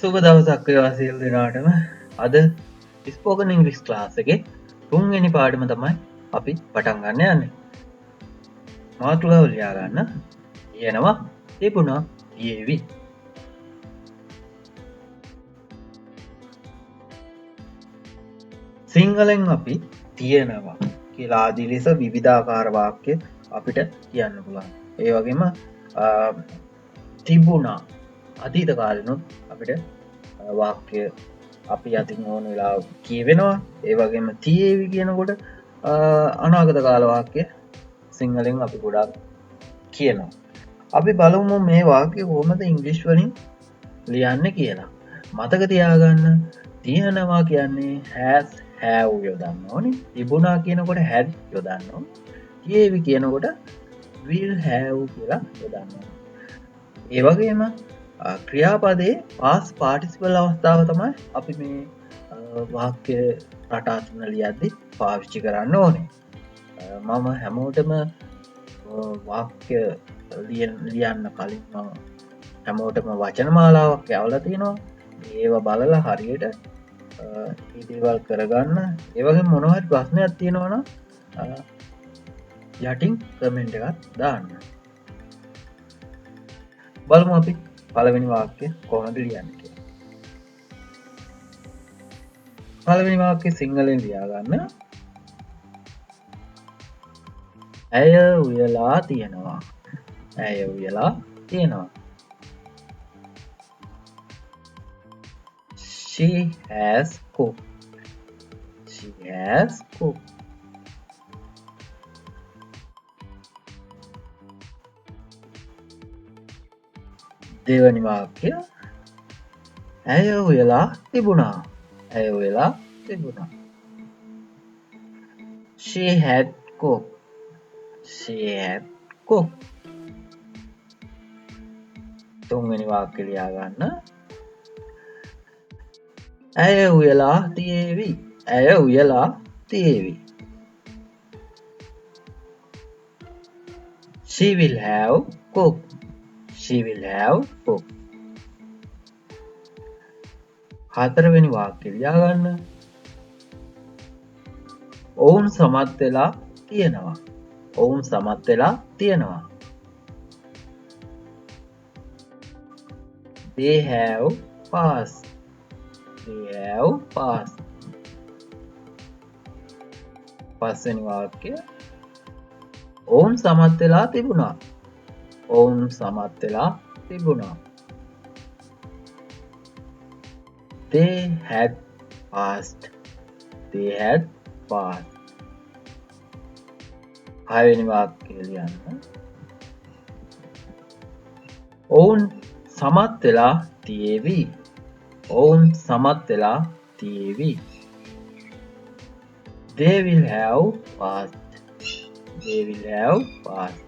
සුබ දවසක් වේවා සියලු දෙනාටම. අද ස්පෝකන් ඉංග්‍රීසි ක්ලාස් එකේ තුන්වෙනි පාඩම තමයි අපි පටන් ගන්න යන්නේ. මාතෘකාව ලියා ගන්න. කියනවා තිබුණා ඊයේවි. සිංහලෙන් අපි තියෙනවා කියලා ආදී ලෙස විවිධාකාර වාක්‍ය අපිට කියන්න පුළුවන්. ඒ වගේම තිබුණා අතීත කාලෙනුත් අපිට වාක්‍ය අපි අතින් ඕන වෙලා කියවෙනවා. ඒ වගේම තියේවි කියනකොට අනාගත කාල වාක්‍ය සිංහලෙන් අපි ගොඩක් කියනවා. අපි බලමු මේ වාක්‍ය කොහොමද ඉංග්‍රීසි වලින් ලියන්න කියලා. මතක තියාගන්න තියෙනවා කියන්නේ has have යොදන්න ඕනේ. තිබුණා කියනකොට had යොදන්න ඕනේ. තියේවි කියනකොට will have කියලා යොදන්න ඕනේ. ඒ වගේම ක්‍රියාපදයේ past participle අවස්ථාව තමයි අපි මේ වාක්‍ය රටා තුන ලියද්දි පාවිච්චි කරන්න ඕනේ. මම හැමෝටම වාක්‍ය ලියන්න කලින් හැමෝටම වචන මාලාවක් යවලා තියෙනවා. ඒවා බලලා හරියට දේවල් කරගන්න. ඒ වගේ මොනවා හරි ප්‍රශ්නයක් තියෙනවා නම් යටින් කමෙන්ට් එකක් දාන්න. බලමු අපි පළවෙනි වාක්‍ය කොහොමද ලියන්නේ කියලා. පළවෙනි වාක්‍ය සිංහලෙන් ලියා ගන්න. ඇය උයලා තියෙනවා. ඇය උයලා තියෙනවා. She has cooked. She has cooked. දෙවැනි වාක්‍ය ඇය උයලා තිබුණා. ඇය උයලා තිබුණා. She had cooked. She had cooked. තුන්වෙනි වාක්‍ය ලියා ගන්න. ඇය උයලා තියේවි. ඇය උයලා තියේවි. She will have cooked. She will have cooked. හතරවෙනි වාක්‍ය ලියා ගන්න. ඔවුන් සමත් වෙලා තියෙනවා. ඔවුන් සමත් වෙලා තියෙනවා. They have passed. They have passed. පස්වෙනි වාක්‍ය ඔවුන් සමත් වෙලා තිබුණා. ඔවුන් සමත් වෙලා තිබුණා. They had passed. They had passed. හයවෙනි වාක්‍ය ලියන්න. ඔවුන් සමත් වෙලා තියේවි. ඔවුන් සමත් වෙලා තියේවි. They will have passed. They will have passed.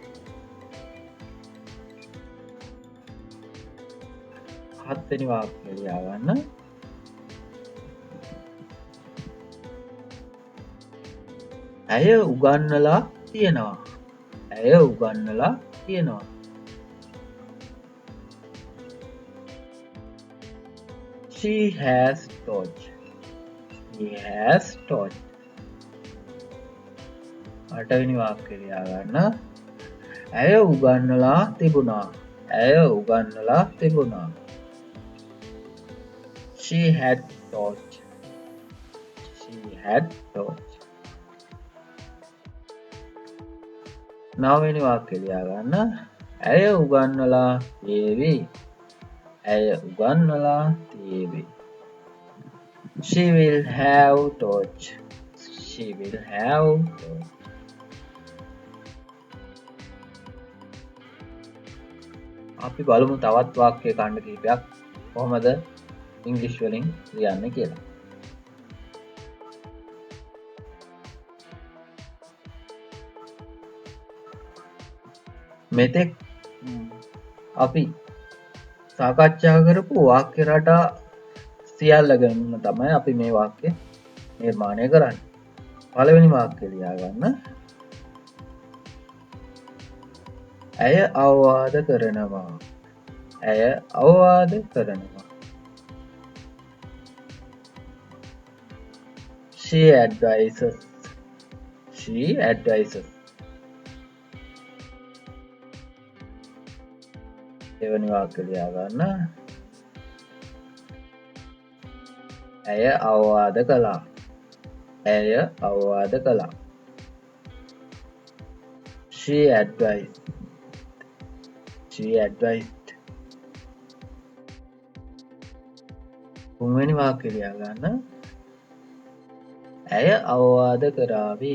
හත්වෙනි වාක්‍ය ලියා ගන්න. ඇය උගන්වලා තියෙනවා. ඇය උගන්වලා තියෙනවා. She has taught. She has taught. අටවෙනි වාක්‍ය ලියා ගන්න. ඇය උගන්වලා තිබුණා. ඇය උගන්වලා තිබුණා. She had taught. She had taught. නවවෙනි වාක්‍ය ලියා ගන්න. ඇය උගන්වලා තියේවි. ඇය උගන්වලා තියේවි. She will have taught. She will have taught. අපි බලමු තවත් වාක්‍ය ඛණ්ඩ කිහිපයක් කොහොමද ඉංග්‍රීසි වලින් ලියන්නේ කියලා. මෙතෙක් අපි සාකච්ඡා කරපු වාක්‍ය රටා සියල්ල ගැන තමයි අපි මේ වාක්‍ය නිර්මාණය කරන්නේ. පළවෙනි වාක්‍ය ලියා ගන්න. ඇය අවවාද කරනවා. ඇය අවවාද කරනවා. She advises. She advises. දෙවනි වාක්‍ය ලියා ගන්න. ඇය අවවාද කළා. ඇය අවවාද කළා. She advised. She advised. තුන්වෙනි වාක්‍ය ලියා ගන්න. ඇය අවවාද කරාවි.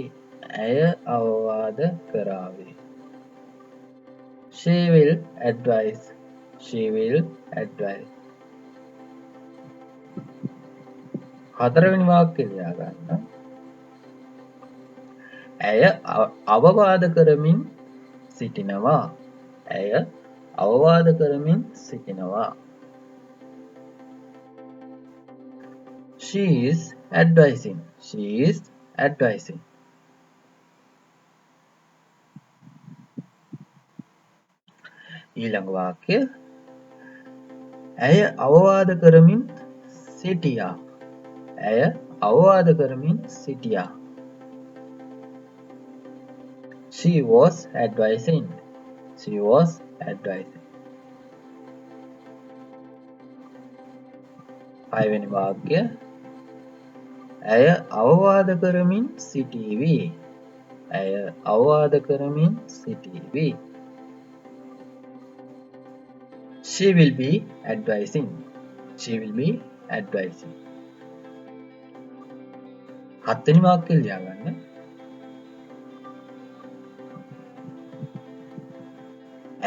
ඇය අවවාද කරාවි. She will advise. She will advise. හතරවෙනි වාක්‍ය ලියා ගන්න. ඇය අවවාද කරමින් සිටිනවා. ඇය අවවාද කරමින් සිටිනවා. She is advising. She is advising. ඊළඟ වාක්‍ය. ඇය අවවාද කරමින් සිටියා. ඇය අවවාද කරමින් සිටියා. She was advising. She was advising. පළවෙනි වාක්‍ය. ඇය අවවාද කරමින් සිටීවි. ඇය අවවාද කරමින් සිටීවි. She will be advising. She will be advising. හත්වෙනි වාක්‍ය ලියා ගන්න.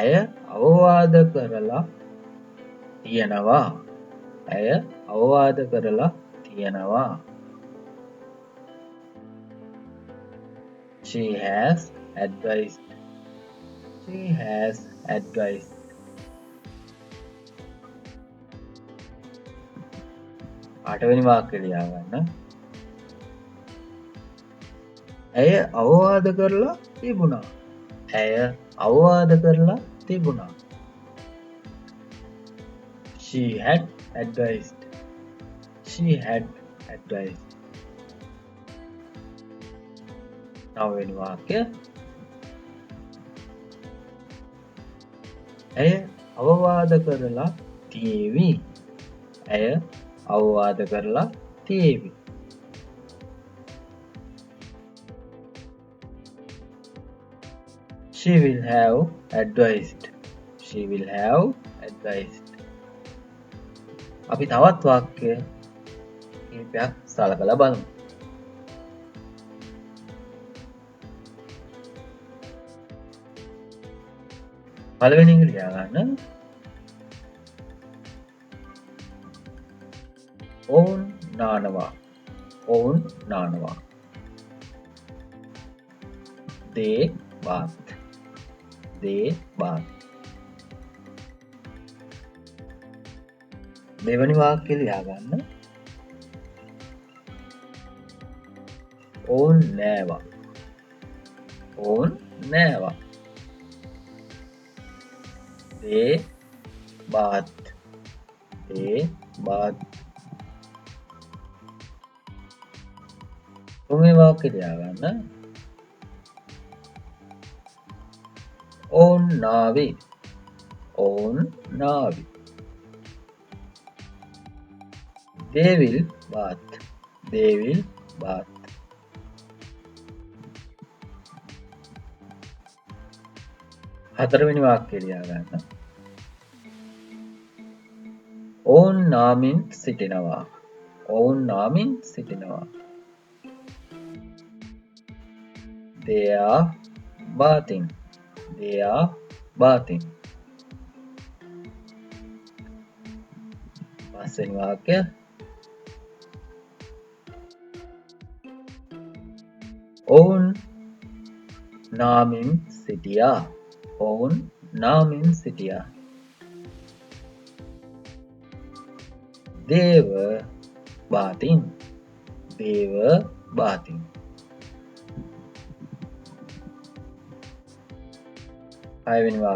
ඇය අවවාද කරලා තියෙනවා. ඇය අවවාද කරලා තියෙනවා. She has advised. She has advised. අටවෙනි වාක්‍ය ලියා ගන්න. ඇය අවවාද කරලා තිබුණා. ඇය අවවාද කරලා තිබුණා. She had advised. She had advised. නවවෙනි වාක්‍ය. ඇය අවවාද කරලා තියේවි. ඇය අවවාද කරලා තියේවි. She will have advised. She will have advised. අපි තවත් වාක්‍ය කීපයක් සලකලා බලමු. පළවෙනි එක ලියා ගන්න. ඔවුන් නානවා. ඔවුන් නානවා. They bath. They bath. දෙවනි වාක්‍ය ලියා ගන්න. ඔවුන් නෑවා. ඔවුන් නෑවා. They bath. They bath. තුන්වෙනි වාක්‍ය ලියා ගන්න. ඔවුන් නාවි. ඔවුන් නාවි. They will bath. They will bath. හතරවෙනි වාක්‍ය ලියා ගන්න. ඔවුන් නාමින් සිටිනවා. ඔවුන් නාමින් සිටිනවා. They are bathing. They are bathing. පස්වෙනි වාක්‍ය. ඔවුන් නාමින් සිටියා. ඔවුන් නාමින් සිටියා. They were bathing. They were bathing. හයවෙනි වාක්‍ය.